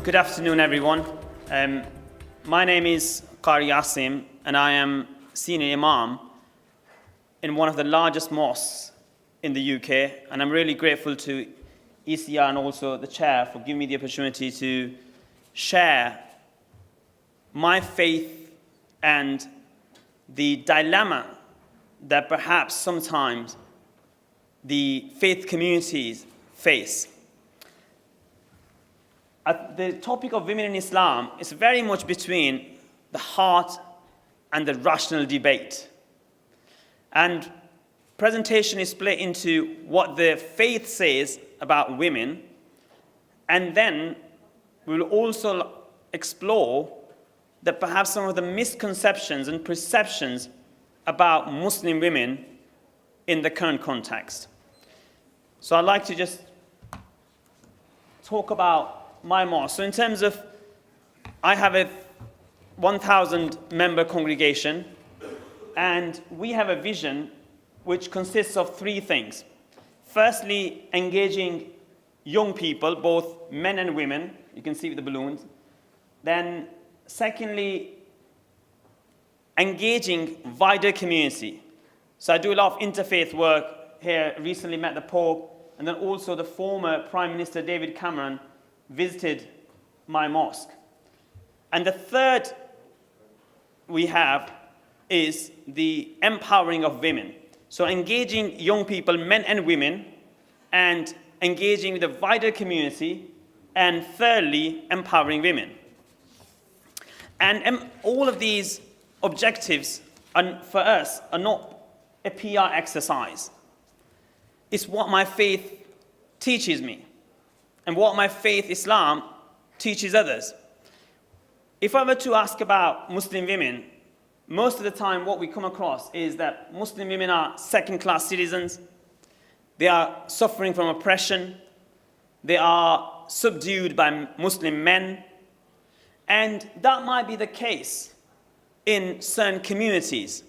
Good afternoon, everyone. My name is Qari Asim, and I am senior Imam in one of the largest mosques in the UK, and I'm really grateful to ECR and also the chair for giving me the opportunity to share my faith and the dilemma that perhaps sometimes the faith communities face. The topic of women in Islam is very much between the heart and the rational debate. And presentation is split into what the faith says about women, and then we will also explore that perhaps some of the misconceptions and perceptions about Muslim women in the current context. So I'd like to just talk about my mosque. So in terms of, I have a 1,000 member congregation, and we have a vision which consists of three things. Firstly, engaging young people, both men and women. You can see with the balloons. Then secondly, engaging wider community. So I do a lot of interfaith work here. Recently met the Pope, and then also the former Prime Minister David Cameron visited my mosque. And the third we have is the empowering of women. So engaging young people, men and women, and engaging with the wider community, and thirdly, empowering women. And all of these objectives for us are not a PR exercise. It's what my faith teaches me, and what my faith, Islam, teaches others. If I were to ask about Muslim women, most of the time what we come across is that Muslim women are second-class citizens, they are suffering from oppression, they are subdued by Muslim men, and that might be the case in certain communities.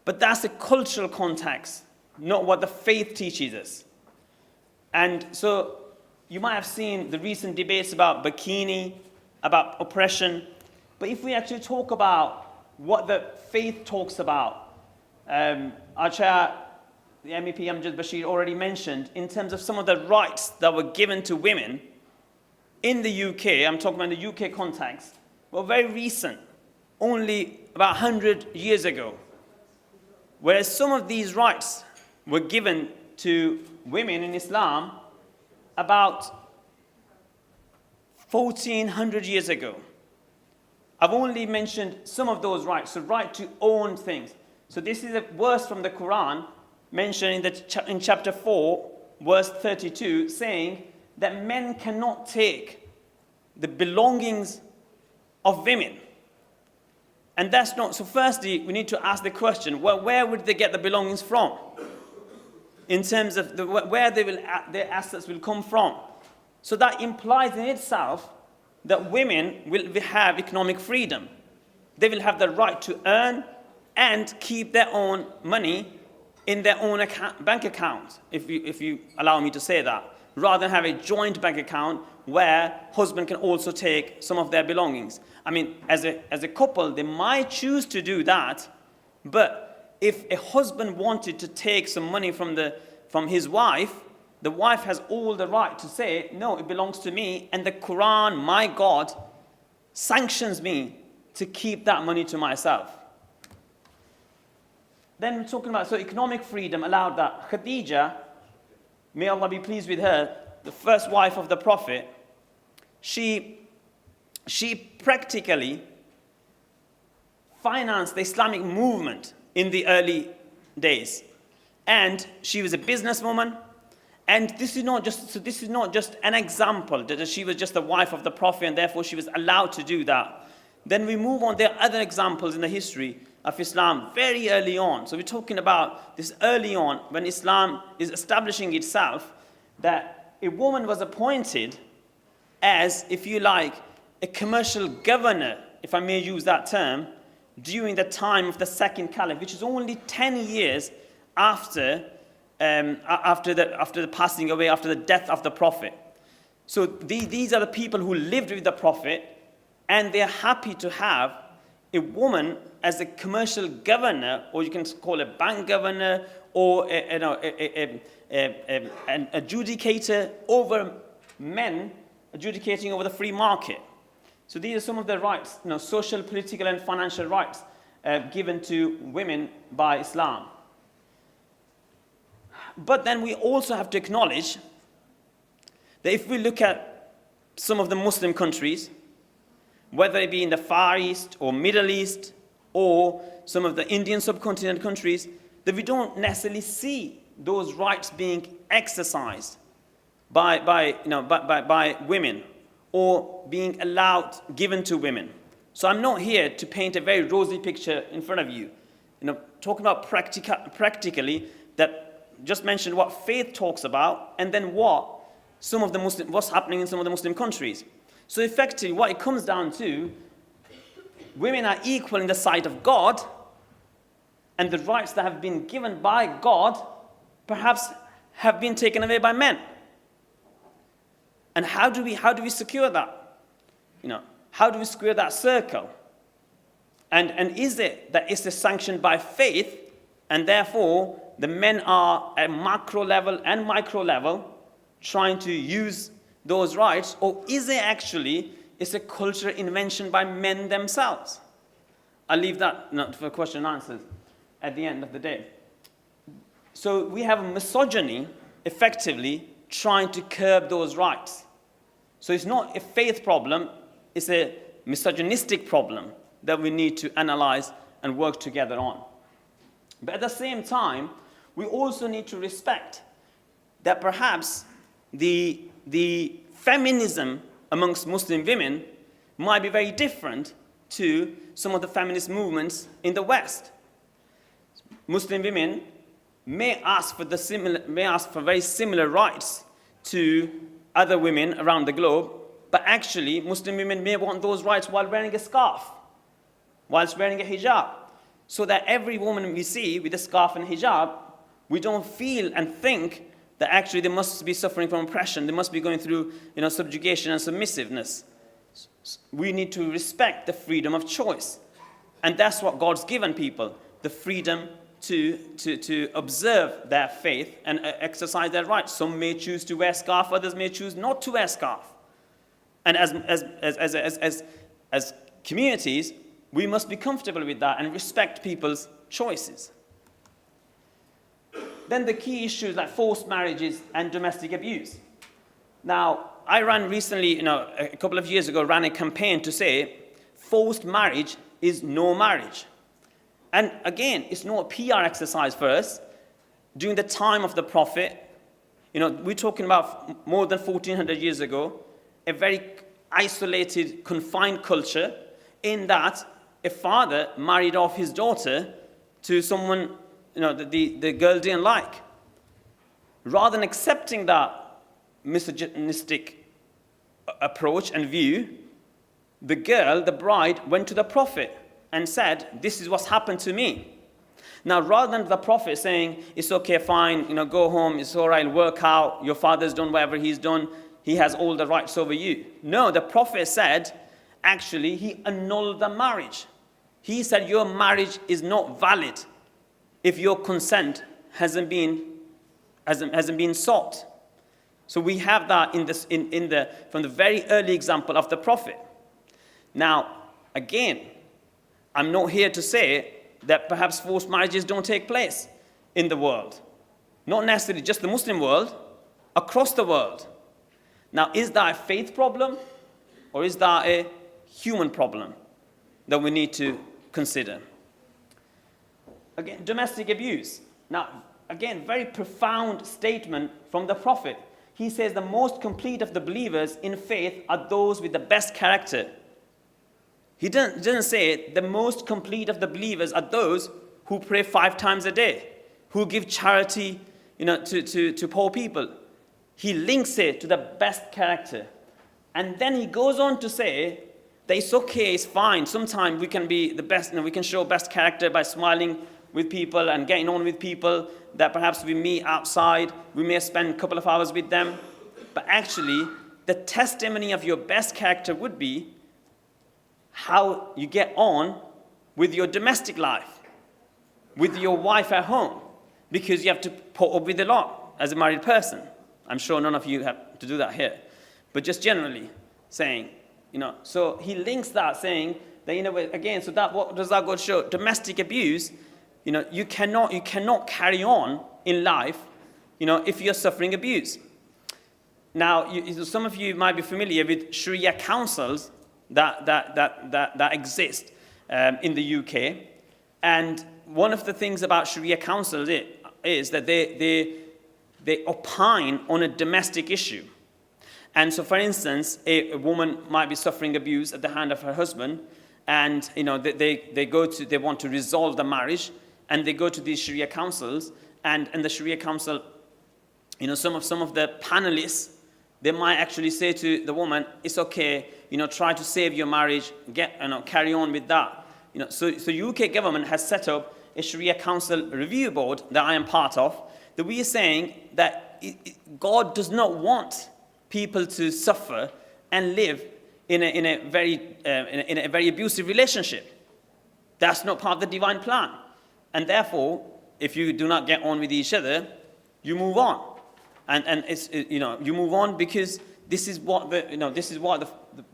But that's a cultural context, not what the faith teaches us. And so you might have seen the recent debates about bikini, about oppression. But if we actually talk about what the faith talks about, our chair, the MEP Amjad Bashir, already mentioned in terms of some of the rights that were given to women in the UK, I'm talking about the UK context, were very recent, only about 100 years ago. Whereas some of these rights were given to women in Islam about 1,400 years ago. I've only mentioned some of those rights, so right to own things. So this is a verse from the Quran mentioned in chapter 4, verse 32, saying that men cannot take the belongings of women. And that's not, so firstly, we need to ask the question, well, where would they get the belongings from? In terms of where their assets will come from. So that implies in itself that women will have economic freedom. They will have the right to earn and keep their own money in their own bank account, if you allow me to say that, rather than have a joint bank account where husband can also take some of their belongings. I mean, as a couple, they might choose to do that, but if a husband wanted to take some money from his wife, the wife has all the right to say, no, it belongs to me, and the Quran, my God, sanctions me to keep that money to myself. Then we're talking about, so economic freedom allowed that. Khadija, may Allah be pleased with her, the first wife of the Prophet, she practically financed the Islamic movement in the early days. And she was a businesswoman. And this is not just an example that she was just the wife of the Prophet and therefore she was allowed to do that. Then we move on. There are other examples in the history of Islam very early on. So we're talking about this early on when Islam is establishing itself, that a woman was appointed as, if you like, a commercial governor, if I may use that term, during the time of the second caliph, which is only 10 years after the passing away, after the death of the Prophet. So these are the people who lived with the Prophet, and they're happy to have a woman as a commercial governor, or you can call a bank governor, or an adjudicator over men, adjudicating over the free market. So these are some of the rights, social, political, and financial rights given to women by Islam. But then we also have to acknowledge that if we look at some of the Muslim countries, whether it be in the Far East or Middle East or some of the Indian subcontinent countries, that we don't necessarily see those rights being exercised by women or being allowed, given to women. So I'm not here to paint a very rosy picture in front of you. Talking about practically, that just mentioned what faith talks about, and then what's happening in some of the Muslim countries. So effectively, what it comes down to, women are equal in the sight of God, and the rights that have been given by God perhaps have been taken away by men. And how do we secure that? How do we square that circle? And is it that it's sanctioned by faith, and therefore the men are at macro level and micro level trying to use those rights, or is it actually a cultural invention by men themselves? I'll leave that for question and answers at the end of the day. So we have misogyny effectively trying to curb those rights. So it's not a faith problem, it's a misogynistic problem that we need to analyze and work together on. But at the same time, we also need to respect that perhaps the feminism amongst Muslim women might be very different to some of the feminist movements in the West. Muslim women may ask for very similar rights to other women around the globe, but actually Muslim women may want those rights while wearing a scarf, whilst wearing a hijab, so that every woman we see with a scarf and hijab, we don't feel and think that actually they must be suffering from oppression, they must be going through subjugation and submissiveness. We need to respect the freedom of choice. And that's what God's given people, the freedom to observe their faith and exercise their rights. Some may choose to wear scarf, others may choose not to wear scarf. And as communities, we must be comfortable with that and respect people's choices. Then the key issues like forced marriages and domestic abuse. Now, I ran recently, a couple of years ago, ran a campaign to say forced marriage is no marriage. And again, it's not a PR exercise for us. During the time of the Prophet, we're talking about more than 1400 years ago, a very isolated, confined culture, in that a father married off his daughter to someone the girl didn't like. Rather than accepting that misogynistic approach and view, the bride, went to the Prophet and said, this is what's happened to me. Now, rather than the Prophet saying, it's okay, fine, go home, it's all right, work out, your father's done whatever he's done, he has all the rights over you. No, the Prophet said, actually, he annulled the marriage. He said, your marriage is not valid if your consent hasn't been sought. So we have that from the very early example of the Prophet. Now, again, I'm not here to say that perhaps forced marriages don't take place in the world. Not necessarily just the Muslim world, across the world. Now, is that a faith problem or is that a human problem that we need to consider? Again, domestic abuse. Now, again, very profound statement from the Prophet. He says the most complete of the believers in faith are those with the best character. He doesn't say the most complete of the believers are those who pray 5 times a day, who give charity, to poor people. He links it to the best character. And then he goes on to say that it's okay, it's fine. Sometimes we can be the best, we can show best character by smiling with people and getting on with people that perhaps we meet outside. We may spend a couple of hours with them. But actually, the testimony of your best character would be how you get on with your domestic life, with your wife at home, because you have to put up with a lot as a married person. I'm sure none of you have to do that here, but just generally saying, so he links that, saying that, again, so that, what does that go to show? Domestic abuse, you cannot carry on in life, if you're suffering abuse. Now, some of you might be familiar with Sharia Councils that exist in the UK, and one of the things about Sharia Councils is that they opine on a domestic issue. And so, for instance, a woman might be suffering abuse at the hand of her husband, and they want to resolve the marriage, and they go to these Sharia Councils, and the Sharia Council, some of the panelists, they might actually say to the woman, it's okay, try to save your marriage, carry on with that. So UK government has set up a Sharia Council review board that I am part of, that we are saying that God does not want people to suffer and live in a very abusive relationship. That's not part of the divine plan. And therefore, if you do not get on with each other, you move on. And it's, you move on because this is what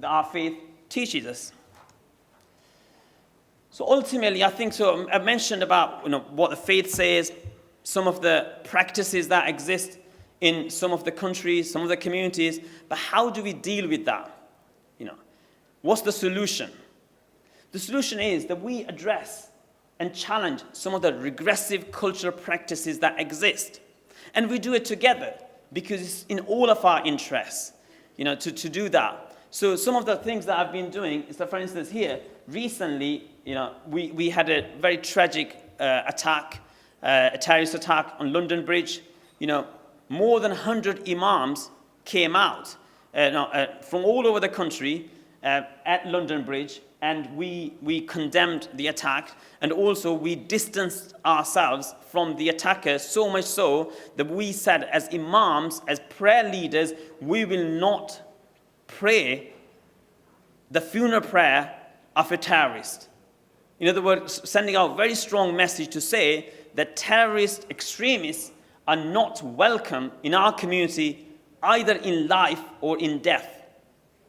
our faith teaches us. So ultimately, I think so. I mentioned about what the faith says, some of the practices that exist in some of the countries, some of the communities, but how do we deal with that? What's the solution? The solution is that we address and challenge some of the regressive cultural practices that exist. And we do it together because it's in all of our interests, to do that. So some of the things that I've been doing is that, for instance, here, recently, we had a very tragic attack, a terrorist attack on London Bridge. More than 100 imams came out from all over the country at London Bridge, and we condemned the attack, and also we distanced ourselves from the attackers, so much so that we said, as imams, as prayer leaders, we will not pray the funeral prayer of a terrorist. In other words, sending out a very strong message to say that terrorist extremists are not welcome in our community, either in life or in death.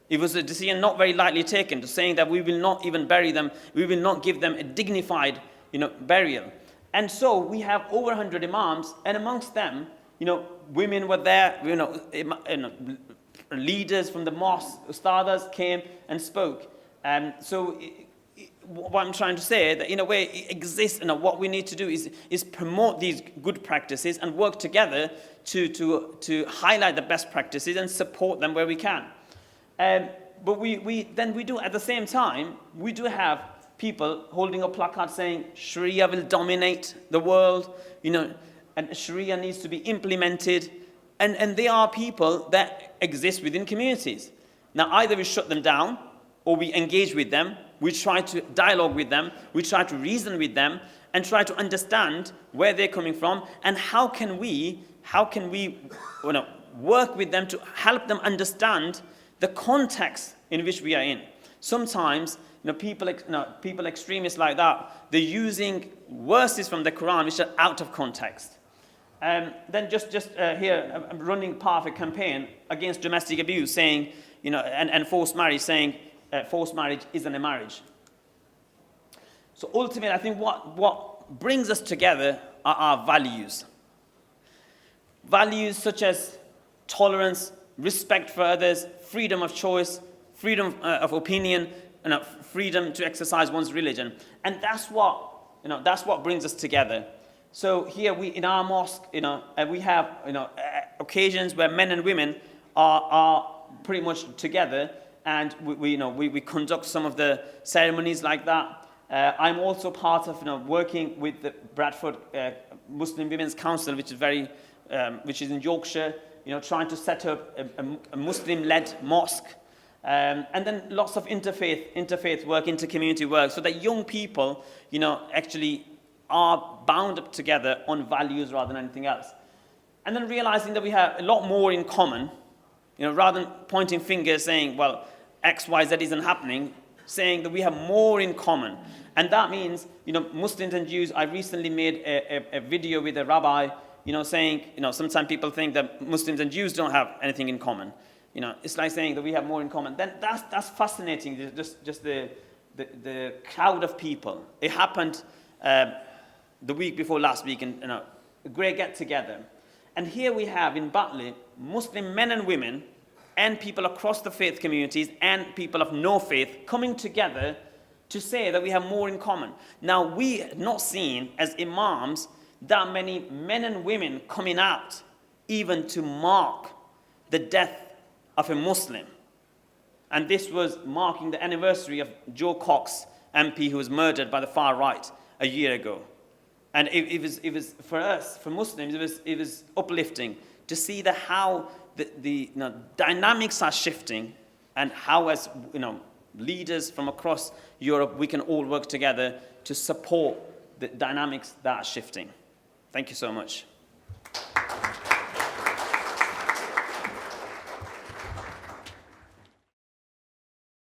It was a decision not very lightly taken, to saying that we will not even bury them, we will not give them a dignified, burial. And so we have over 100 imams, and amongst them, women were there, leaders from the mosque, ustadas came and spoke. So what I'm trying to say, that in a way it exists, what we need to do is promote these good practices and work together to highlight the best practices and support them where we can. But we do, at the same time, we do have people holding a placard saying Sharia will dominate the world, and Sharia needs to be implemented. And there are people that exist within communities. Now, either we shut them down or we engage with them, we try to dialogue with them, we try to reason with them, and try to understand where they're coming from, and how can we work with them to help them understand the context in which we are in. Sometimes, people extremists like that, they're using verses from the Quran which are out of context. Then just here, I'm running part of a campaign against domestic abuse, saying, and forced marriage, saying forced marriage isn't a marriage. So ultimately, I think what brings us together are our values. Values such as tolerance, respect for others, freedom of choice, freedom of opinion, freedom to exercise one's religion. And that's what brings us together. So here in our mosque, we have, occasions where men and women are pretty much together, and we conduct some of the ceremonies like that. I'm also part of, working with the Bradford Muslim Women's Council, which is in Yorkshire, trying to set up a Muslim-led mosque. And then lots of interfaith work, inter-community work, so that young people, actually are bound up together on values rather than anything else. And then realizing that we have a lot more in common, rather than pointing fingers saying, well, X, Y, Z isn't happening, saying that we have more in common. And that means, Muslims and Jews, I recently made a video with a rabbi, saying, sometimes people think that Muslims and Jews don't have anything in common. It's like saying that we have more in common. Then that's fascinating, just the crowd of people. It happened the week before last week, in a great get-together. And here we have in Batley, Muslim men and women, and people across the faith communities, and people of no faith, coming together to say that we have more in common. Now, we have not seen, as imams, that many men and women coming out, even to mark the death of a Muslim. And this was marking the anniversary of Joe Cox, MP, who was murdered by the far right a year ago. And it was for us, for Muslims, it was uplifting to see how the dynamics are shifting, and how, as leaders from across Europe, we can all work together to support the dynamics that are shifting. Thank you so much.